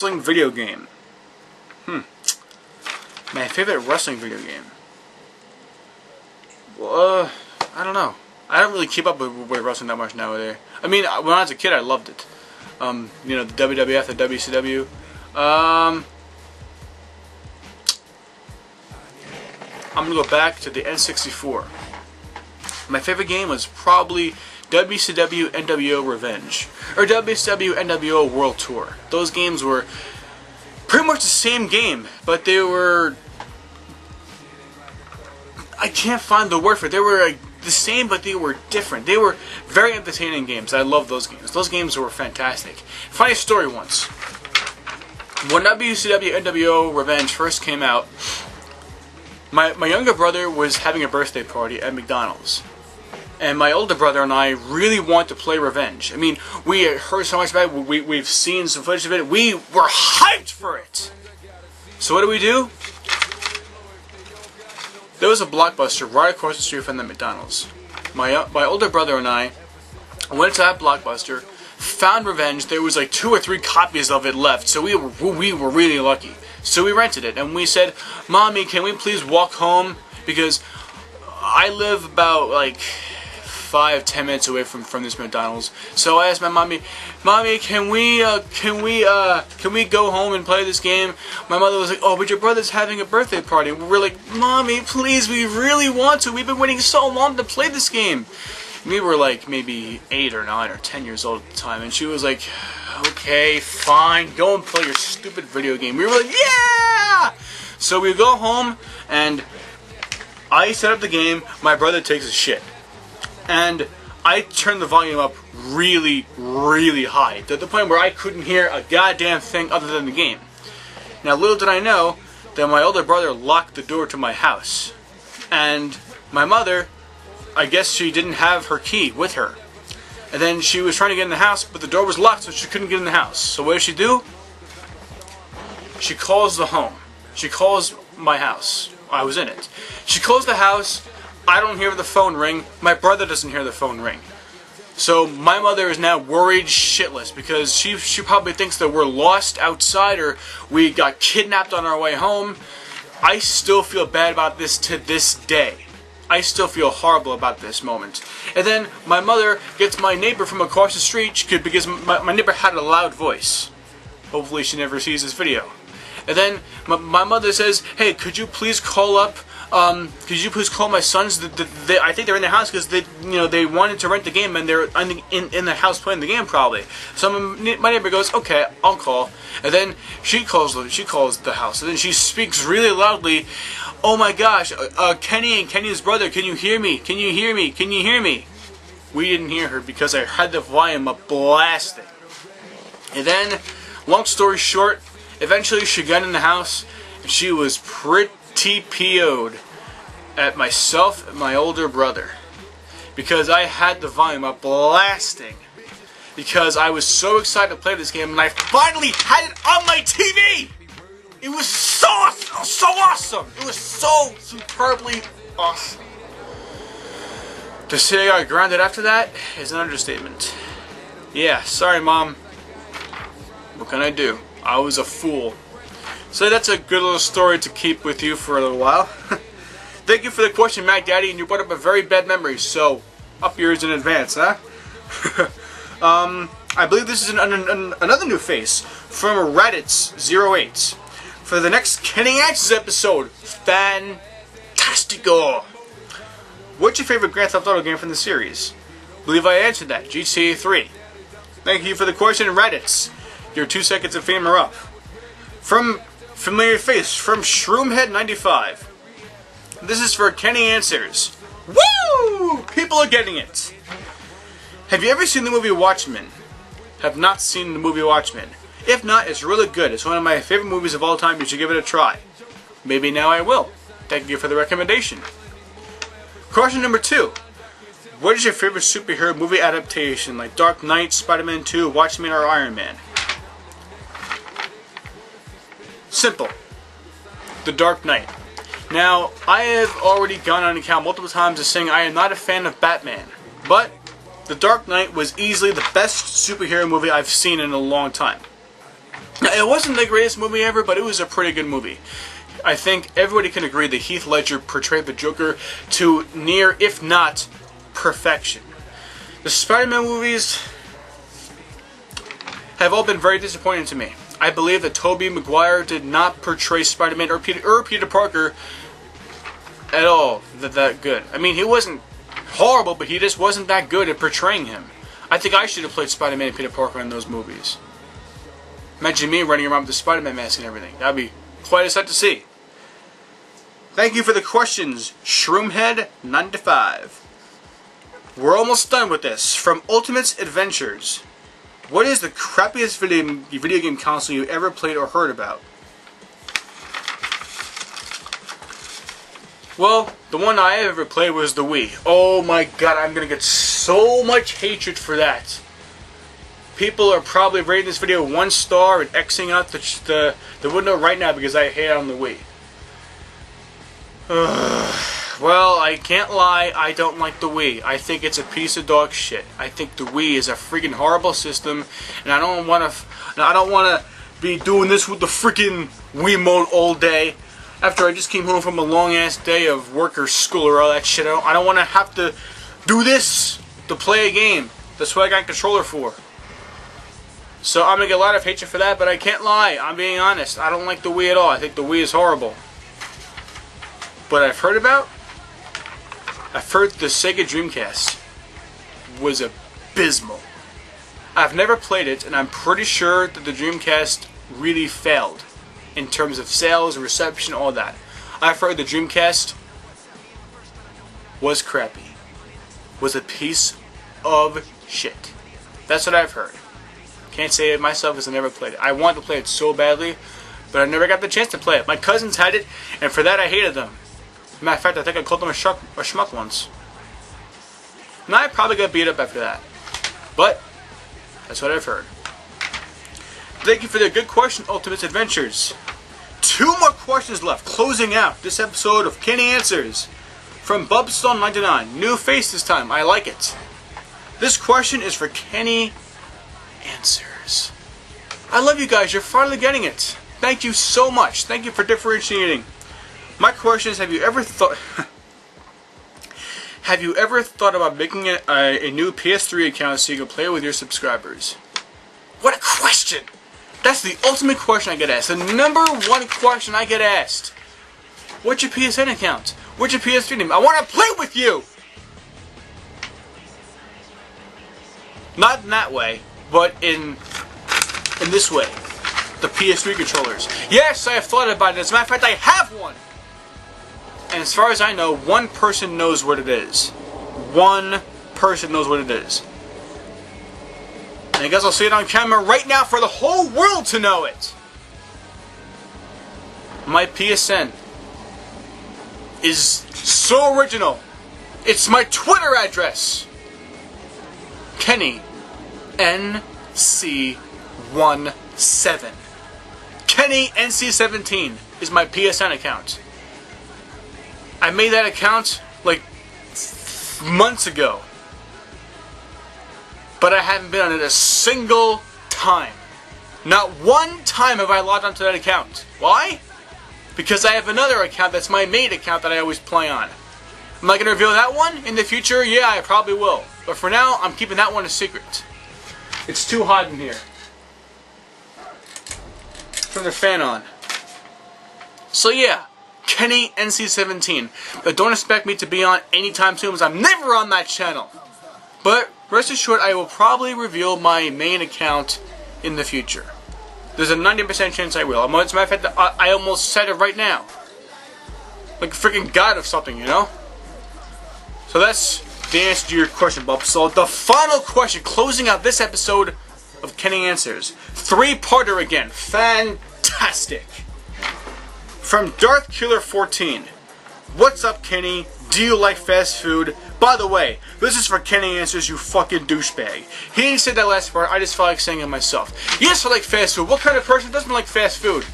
Wrestling video game. My favorite wrestling video game. Well, I don't know. I don't really keep up with wrestling that much nowadays. I mean, when I was a kid, I loved it. You know, the WWF, the WCW. I'm gonna go back to the N64. My favorite game was probably WCW NWO Revenge or WCW NWO World Tour. Those games were pretty much the same game, but they were, I can't find the word for it. They were like the same, but they were different. They were very entertaining games. I love those games. Those games were fantastic. Funny story once. When WCW NWO Revenge first came out, my younger brother was having a birthday party at McDonald's. And my older brother and I really want to play Revenge. I mean, we heard so much about it. We've seen some footage of it. We were hyped for it. So what do? There was a Blockbuster right across the street from the McDonald's. My older brother and I went to that Blockbuster, found Revenge. There was like 2 or 3 copies of it left, so we were really lucky. So we rented it, and we said, "Mommy, can we please walk home? Because I live about like 5-10 minutes away from this McDonald's." So I asked my mommy, can we go home and play this game? My mother was like, "Oh, but your brother's having a birthday party." We're like, "Mommy, please, we really want to. We've been waiting so long to play this game." We were like maybe 8 or 9 or 10 years old at the time, and she was like, "Okay, fine, go and play your stupid video game." We were like, "Yeah!" So we go home, and I set up the game. My brother takes a shit. And I turned the volume up really, really high, to the point where I couldn't hear a goddamn thing other than the game. Now, little did I know that my older brother locked the door to my house. And my mother, I guess she didn't have her key with her. And then she was trying to get in the house, but the door was locked, so she couldn't get in the house. So what does she do? She calls the home. She calls my house. I was in it. She calls the house. I don't hear the phone ring. My brother doesn't hear the phone ring. So my mother is now worried shitless because she probably thinks that we're lost outside or we got kidnapped on our way home. I still feel bad about this to this day. I still feel horrible about this moment. And then my mother gets my neighbor from across the street because my neighbor had a loud voice. Hopefully she never sees this video. And then my mother says, "Hey, could you please call up? Could you please call my sons? I think they're in the house because they wanted to rent the game and they're in the house playing the game probably." So my neighbor goes, "Okay, I'll call." And then she calls the house, and then she speaks really loudly, "Oh my gosh, Kenny and Kenny's brother, can you hear me? Can you hear me? Can you hear me?" We didn't hear her because I had the volume up blasting. And then, long story short, eventually she got in the house and she was pretty PO'd at myself and my older brother because I had the volume up blasting because I was so excited to play this game and I finally had it on my TV. It was so awesome. It was so superbly awesome. To say I got grounded after that is an understatement. Yeah, sorry Mom. What can I do? I was a fool. So that's a good little story to keep with you for a little while. Thank you for the question, Mac Daddy, and you brought up a very bad memory, so up yours in advance, huh? I believe this is another new face from Raditz08. For the next Kenny Answers episode, Fantastico! What's your favorite Grand Theft Auto game from the series? I believe I answered that, GTA 3. Thank you for the question, Raditz. Your 2 seconds of fame are up. From familiar face, from Shroomhead95. This is for Kenny Answers. Woo! People are getting it. Have you ever seen the movie Watchmen? Have not seen the movie Watchmen. If not, it's really good. It's one of my favorite movies of all time. You should give it a try. Maybe now I will. Thank you for the recommendation. Question number 2. What is your favorite superhero movie adaptation, like Dark Knight, Spider-Man 2, Watchmen, or Iron Man? Simple. The Dark Knight. Now, I have already gone on account multiple times as saying I am not a fan of Batman, but The Dark Knight was easily the best superhero movie I've seen in a long time. Now, it wasn't the greatest movie ever, but it was a pretty good movie. I think everybody can agree that Heath Ledger portrayed the Joker to near, if not, perfection. The Spider-Man movies have all been very disappointing to me. I believe that Tobey Maguire did not portray Spider-Man or Peter Parker at all that good. I mean, he wasn't horrible, but he just wasn't that good at portraying him. I think I should have played Spider-Man and Peter Parker in those movies. Imagine me running around with the Spider-Man mask and everything. That'd be quite a sight to see. Thank you for the questions, Shroomhead95. We're almost done with this. From Ultimate's Adventures, what is the crappiest video game console you ever played or heard about? Well, the one I ever played was the Wii. Oh my god, I'm gonna get so much hatred for that. People are probably rating this video 1 star and Xing out the window right now because I hate on the Wii. Well, I can't lie, I don't like the Wii. I think it's a piece of dog shit. I think the Wii is a freaking horrible system, and I don't want to be doing this with the freaking Wiimote all day. After I just came home from a long-ass day of work or school or all that shit, I don't want to have to do this to play a game. That's what I got a controller for. So I'm going to get a lot of hatred for that, but I can't lie. I'm being honest. I don't like the Wii at all. I think the Wii is horrible. But I've heard the Sega Dreamcast was abysmal. I've never played it, and I'm pretty sure that the Dreamcast really failed in terms of sales, reception, all that. I've heard the Dreamcast was crappy. Was a piece of shit. That's what I've heard. Can't say it myself because I never played it. I wanted to play it so badly, but I never got the chance to play it. My cousins had it, and for that I hated them. Matter of fact, I think I called them a schmuck once. And I probably got beat up after that. But that's what I've heard. Thank you for the good question, Ultimate Adventures. 2 more questions left, closing out this episode of Kenny Answers. From Bubstone99. New face this time. I like it. This question is for Kenny Answers. I love you guys. You're finally getting it. Thank you so much. Thank you for differentiating. My question is, have you ever thought about making a new PS3 account so you can play with your subscribers? What a question! That's the ultimate question I get asked. The number 1 question I get asked. What's your PSN account? What's your PS3 name? I want to play with you! Not in that way, but in this way. The PS3 controllers. Yes, I have thought about it. As a matter of fact, I have one! And as far as I know, 1 person knows what it is. 1 person knows what it is. And I guess I'll see it on camera right now for the whole world to know it. My PSN is so original. It's my Twitter address. Kenny NC17. Kenny NC17 is my PSN account. I made that account like months ago. But I haven't been on it a single time. Not 1 time have I logged onto that account. Why? Because I have another account that's my main account that I always play on. Am I going to reveal that one in the future? Yeah, I probably will. But for now, I'm keeping that one a secret. It's too hot in here. Turn the fan on. So yeah, Kenny NC17. But don't expect me to be on anytime soon because I'm never on that channel. But rest assured, I will probably reveal my main account in the future. There's a 90% chance I will. As a matter of fact, I almost said it right now. Like a freaking god of something, you know? So that's the answer to your question, Bob. So the final question, closing out this episode of Kenny Answers. 3-parter again. Fantastic. From Darth Killer 14. What's up, Kenny? Do you like fast food? By the way, this is for Kenny Answers, you fucking douchebag. He didn't say that last part, I just felt like saying it myself. Yes, I like fast food. What kind of person doesn't like fast food?